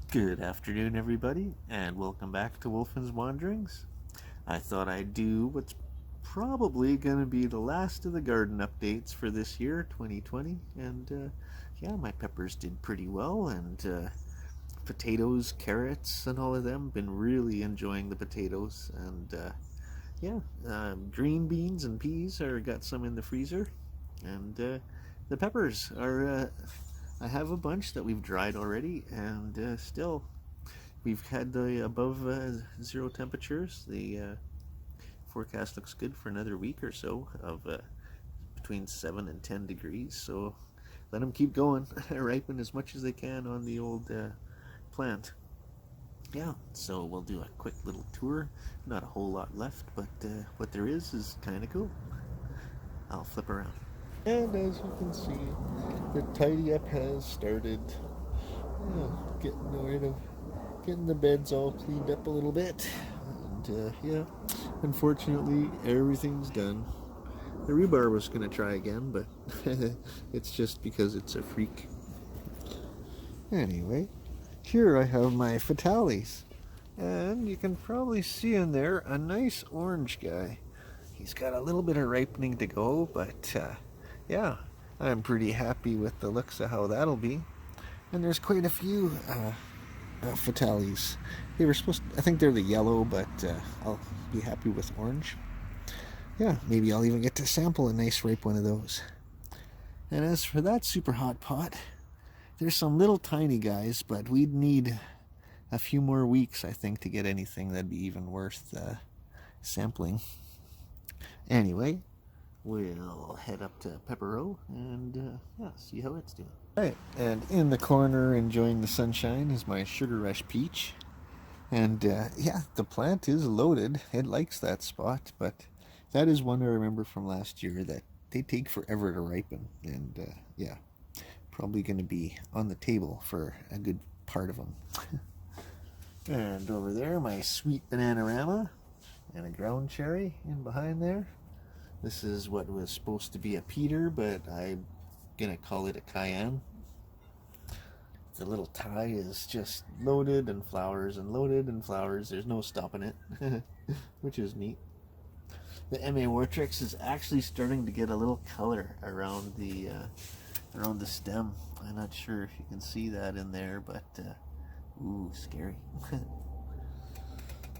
Good afternoon, everybody, and welcome back to Wolfen's Wanderings. I thought I'd do what's probably going to be the last of the garden updates for this year, 2020. And yeah, my peppers did pretty well, and potatoes, carrots, and all of them. Been really enjoying the potatoes, and yeah, green beans and peas are got some in the freezer, and the peppers are. I have a bunch that we've dried already, and still we've had the above zero temperatures. The forecast looks good for another week or so of between 7 and 10 degrees. So let them keep going, ripen as much as they can on the old plant. Yeah, so we'll do a quick little tour. Not a whole lot left, but what there is kind of cool. I'll flip around. And as you can see, the tidy up has started. Yeah, getting the beds all cleaned up a little bit, and yeah, unfortunately everything's done. The rhubarb was gonna try again, but it's just because it's a freak. Anyway, here I have my fatales, and you can probably see in there a nice orange guy. He's got a little bit of ripening to go, but yeah, I'm pretty happy with the looks of how that'll be. And there's quite a few fatales. They were supposed to, I think they're the yellow, but I'll be happy with orange. Yeah, maybe I'll even get to sample a nice ripe one of those. And as for that super hot pot, there's some little tiny guys, but we'd need a few more weeks, I think, to get anything that'd be even worth sampling. Anyway, we'll head up to Pepperow and yeah, see how it's doing. Right, and in the corner enjoying the sunshine is my Sugar Rush Peach. And yeah, the plant is loaded. It likes that spot, but that is one I remember from last year that they take forever to ripen. And yeah, probably going to be on the table for a good part of them. And over there, my sweet Bananarama and a ground cherry in behind there. This is what was supposed to be a Peter, but I'm gonna call it a Cayenne. The little tie is just loaded and flowers and loaded and flowers. There's no stopping it, which is neat. The M.A. Wartrix is actually starting to get a little color around the stem. I'm not sure if you can see that in there, but ooh, scary.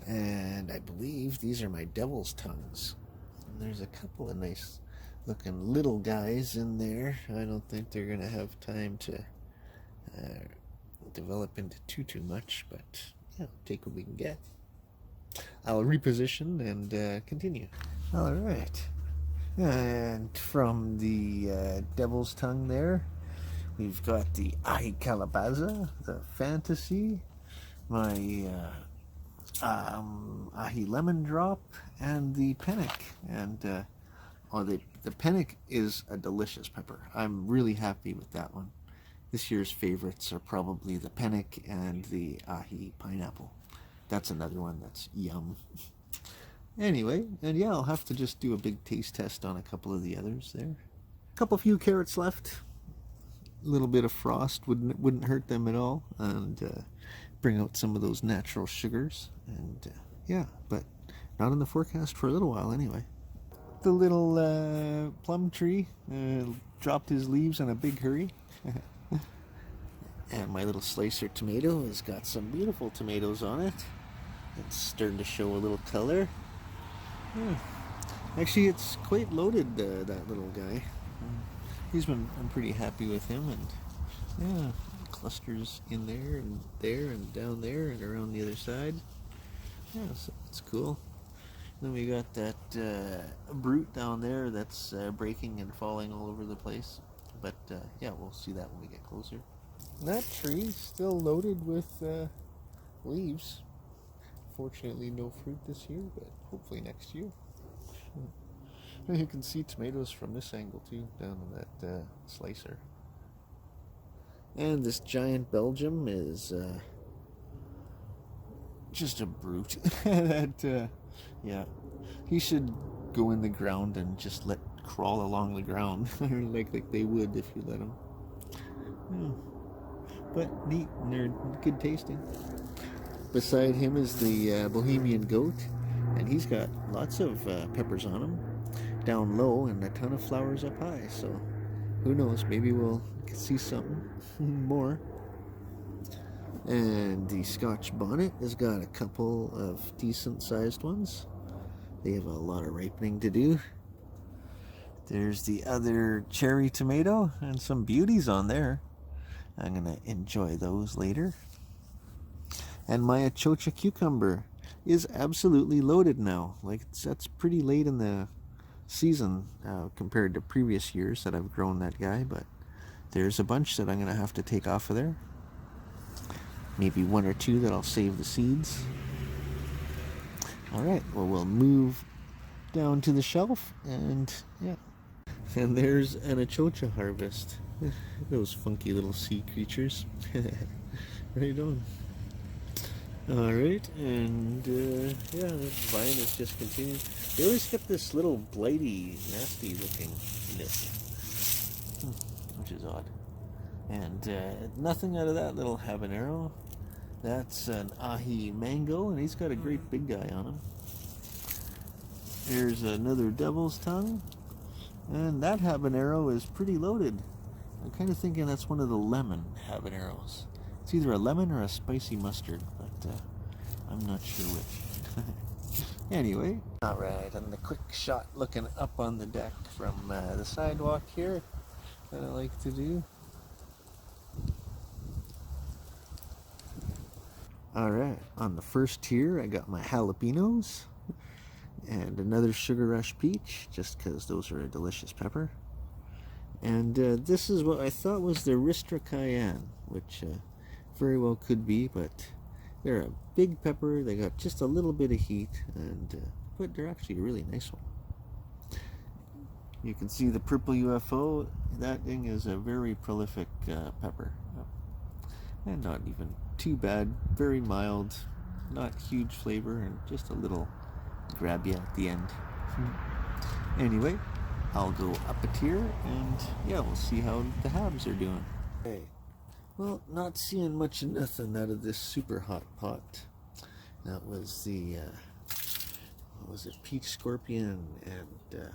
And I believe these are my devil's tongues. There's a couple of nice looking little guys in there. I don't think they're gonna have time to develop into too much, but yeah, take what we can get. I'll reposition and continue. All right, and from the devil's tongue there, we've got the Ahi Calabaza, the Fantasy, my Ahi Lemon Drop, and the Penic. And the Penic is a delicious pepper. I'm really happy with that one. This year's favorites are probably the Penic and the Ahi Pineapple. That's another one that's yum. Anyway, and yeah, I'll have to just do a big taste test on a couple of the others there. A few carrots left. A little bit of frost wouldn't hurt them at all, and bring out some of those natural sugars. And yeah, but not in the forecast for a little while anyway. The little plum tree dropped his leaves in a big hurry. And my little slicer tomato has got some beautiful tomatoes on it. It's starting to show a little color. Yeah. Actually, it's quite loaded, that little guy. I'm pretty happy with him, and yeah, clusters in there and down there and around the other side. Yeah, so it's cool. Then we got that brute down there that's breaking and falling all over the place. But yeah, we'll see that when we get closer. That tree's still loaded with leaves. Fortunately, no fruit this year, but hopefully next year. You can see tomatoes from this angle too, down in that slicer. And this giant Belgium is just a brute. That yeah, he should go in the ground and just crawl along the ground like they would if you let him. but neat, and they're good tasting. Beside him is the Bohemian goat, and he's got lots of peppers on him down low and a ton of flowers up high, so who knows, maybe we'll see something more. And the Scotch bonnet has got a couple of decent sized ones. They have a lot of ripening to do. There's the other cherry tomato and some beauties on there. I'm gonna enjoy those later. And my achocha cucumber is absolutely loaded now. Like, that's pretty late in the season compared to previous years that I've grown that guy, but there's a bunch that I'm gonna have to take off of there. Maybe one or two that I'll save the seeds. All right, well, we'll move down to the shelf, and yeah. And there's an achocha harvest. Those funky little sea creatures. Right on. All right, and yeah, that vine is just continuing. They always get this little blighty, nasty looking nip, which is odd. And nothing out of that little habanero. That's an ahi mango, and he's got a great big guy on him. There's another devil's tongue, and that habanero is pretty loaded. I'm kind of thinking that's one of the lemon habaneros. It's either a lemon or a spicy mustard, but I'm not sure which. Anyway, all right, and the quick shot looking up on the deck from the sidewalk here that I like to do. All right, on the first tier, I got my jalapenos and another Sugar Rush peach, just because those are a delicious pepper. And this is what I thought was the Ristra Cayenne, which very well could be, but they're a big pepper. They got just a little bit of heat, and but they're actually a really nice one. You can see the purple UFO. That thing is a very prolific pepper, and not even too bad. Very mild, not huge flavor, and just a little grab you at the end. Anyway, I'll go up a tier, and yeah, we'll see how the habs are doing. Okay. Well, not seeing much of nothing out of this super hot pot. That was the what was it, Peach Scorpion and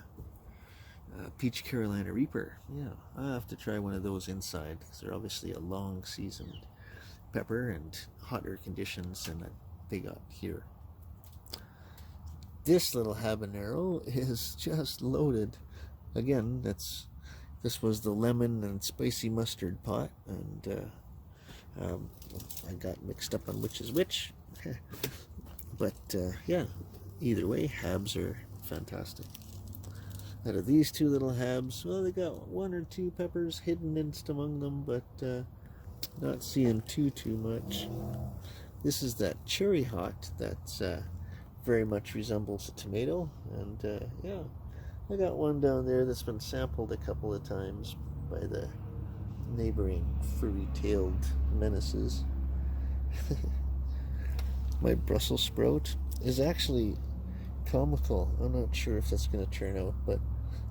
Peach Carolina Reaper. Yeah, I'll have to try one of those inside, because they're obviously a long seasoned pepper and hotter conditions than they got here. This little habanero is just loaded. Again, this was the lemon and spicy mustard pot, and I got mixed up on which is which. But yeah, either way, habs are fantastic. Out of these two little habs, well, they got one or two peppers hidden in among them, but not seeing too much. This is that cherry hot that's very much resembles a tomato, and yeah, I got one down there that's been sampled a couple of times by the neighboring furry-tailed menaces. My Brussels sprout is actually comical. I'm not sure if that's going to turn out, but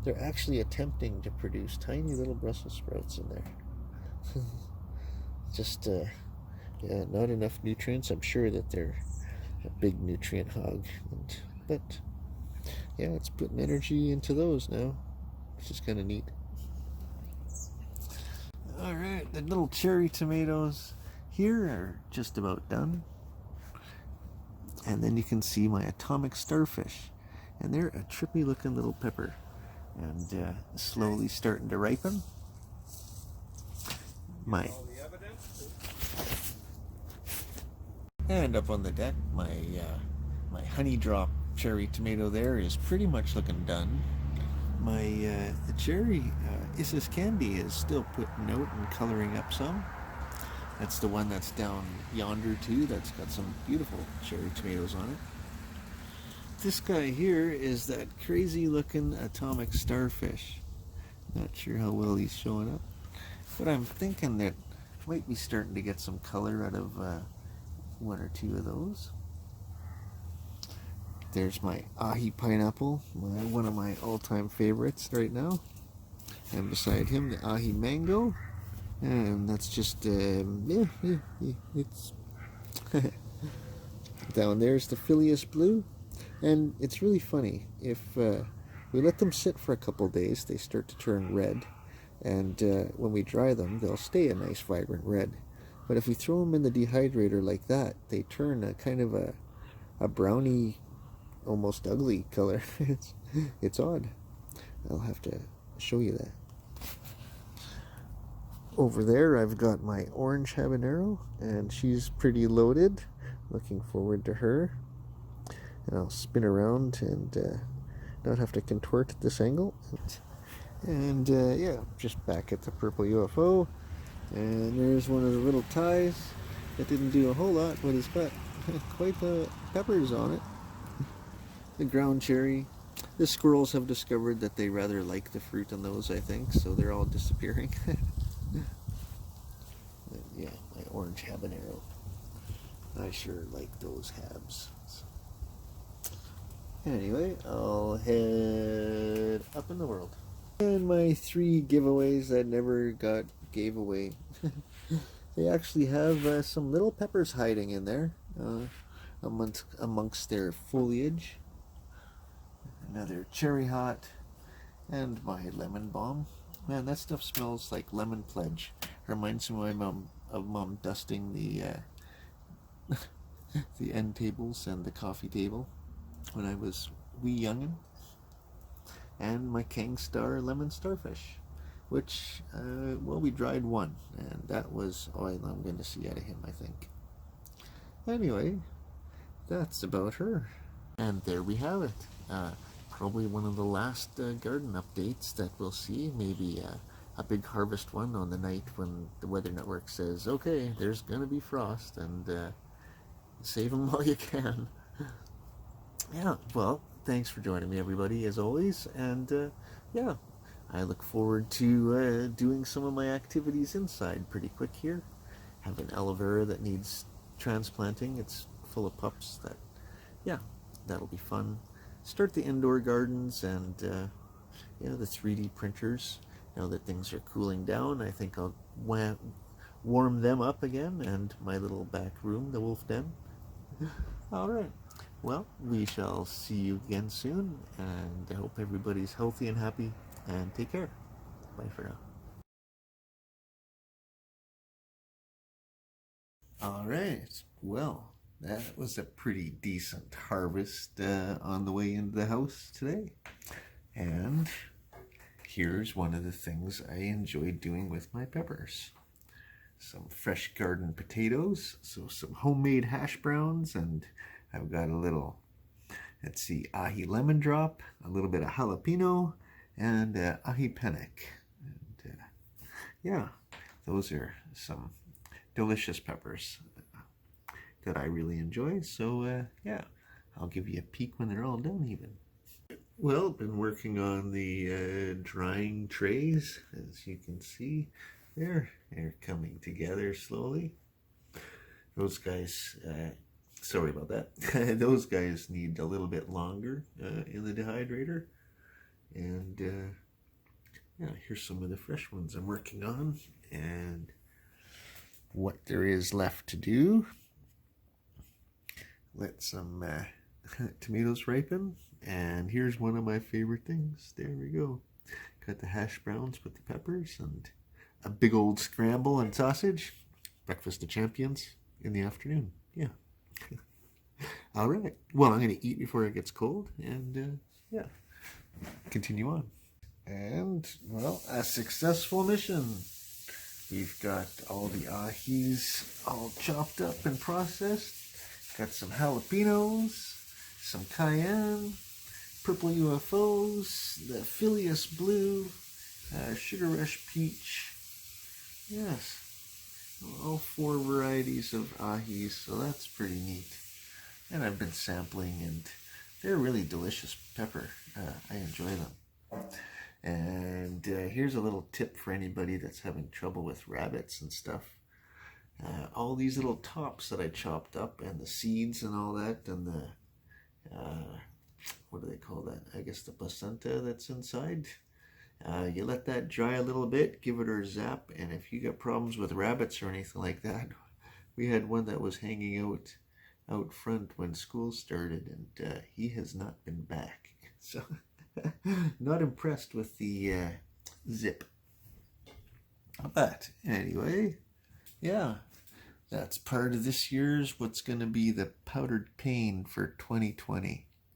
they're actually attempting to produce tiny little Brussels sprouts in there. Just, yeah, not enough nutrients. I'm sure that they're a big nutrient hog, but yeah, it's putting energy into those now, which is kind of neat. All right, the little cherry tomatoes here are just about done. And then you can see my atomic starfish, and they're a trippy looking little pepper, and slowly starting to ripen. And up on the deck, my honey drop cherry tomato there is pretty much looking done. My the cherry Isis candy is still putting out and coloring up some. That's the one that's down yonder too. That's got some beautiful cherry tomatoes on it. This guy here is that crazy looking atomic starfish. Not sure how well he's showing up, but I'm thinking that might be starting to get some color out of one or two of those. There's my ahi pineapple, one of my all-time favorites right now. And beside him, the ahi mango. And that's just, it's down there's the Phileas blue. And it's really funny. If we let them sit for a couple days, they start to turn red. And when we dry them, they'll stay a nice vibrant red. But if we throw them in the dehydrator like that, they turn a kind of a browny, almost ugly color. It's odd. I'll have to show you that. Over there, I've got my orange habanero, and she's pretty loaded. Looking forward to her. And I'll spin around and not have to contort at this angle. And yeah, just back at the purple UFO. And there's one of the little ties that didn't do a whole lot, but it's got quite the peppers on it. The ground cherry. The squirrels have discovered that they rather like the fruit on those, I think, so they're all disappearing. Yeah, my orange habanero. I sure like those habs. Anyway, I'll head up in the world. And my 3 giveaways that never got gave away. They actually have some little peppers hiding in there amongst their foliage. Another cherry hot and my lemon balm. Man, that stuff smells like lemon pledge. Reminds me of mom dusting the the end tables and the coffee table when I was wee youngin'. And my King Star lemon starfish, which well, we dried one, and that was all I'm going to see out of him, I think. Anyway, that's about her. And there we have it. Probably one of the last garden updates that we'll see. Maybe a big harvest one on the night when the Weather Network says, okay, there's going to be frost, and save them while you can. Yeah, well, thanks for joining me, everybody, as always. And yeah, I look forward to doing some of my activities inside pretty quick here. Have an aloe vera that needs transplanting. It's full of pups. Yeah, that'll be fun. Start the indoor gardens and the 3D printers. Now that things are cooling down, I think I'll warm them up again, and my little back room, the wolf den. All right. Well, we shall see you again soon, and I hope everybody's healthy and happy, and take care. Bye for now. All right. Well, that was a pretty decent harvest on the way into the house today. And here's one of the things I enjoyed doing with my peppers. Some fresh garden potatoes, so some homemade hash browns, and I've got a little, let's see, ahi lemon drop, a little bit of jalapeno, and ahi penic. And yeah, those are some delicious peppers that I really enjoy. So yeah, I'll give you a peek when they're all done even. Well, been working on the drying trays. As you can see, they're coming together slowly. Those guys, sorry about that. Those guys need a little bit longer in the dehydrator. And yeah, here's some of the fresh ones I'm working on and what there is left to do. Let some tomatoes ripen, and here's one of my favorite things. There we go. Got the hash browns with the peppers and a big old scramble and sausage. Breakfast of champions in the afternoon. Yeah. All right. Well, I'm going to eat before it gets cold, and yeah, continue on. And, well, a successful mission. We've got all the ahis all chopped up and processed. Got some jalapenos, some cayenne, purple UFOs, the Phileas blue, sugar rush peach. Yes, all 4 varieties of ahis, so that's pretty neat. And I've been sampling, and they're really delicious pepper. I enjoy them. And here's a little tip for anybody that's having trouble with rabbits and stuff. All these little tops that I chopped up, and the seeds and all that, and the, what do they call that? I guess the placenta that's inside. You let that dry a little bit, give it a zap, and if you got problems with rabbits or anything like that, we had one that was hanging out front when school started, and he has not been back. So, not impressed with the zip. But anyway, yeah, that's part of this year's what's going to be the powdered pain for 2020.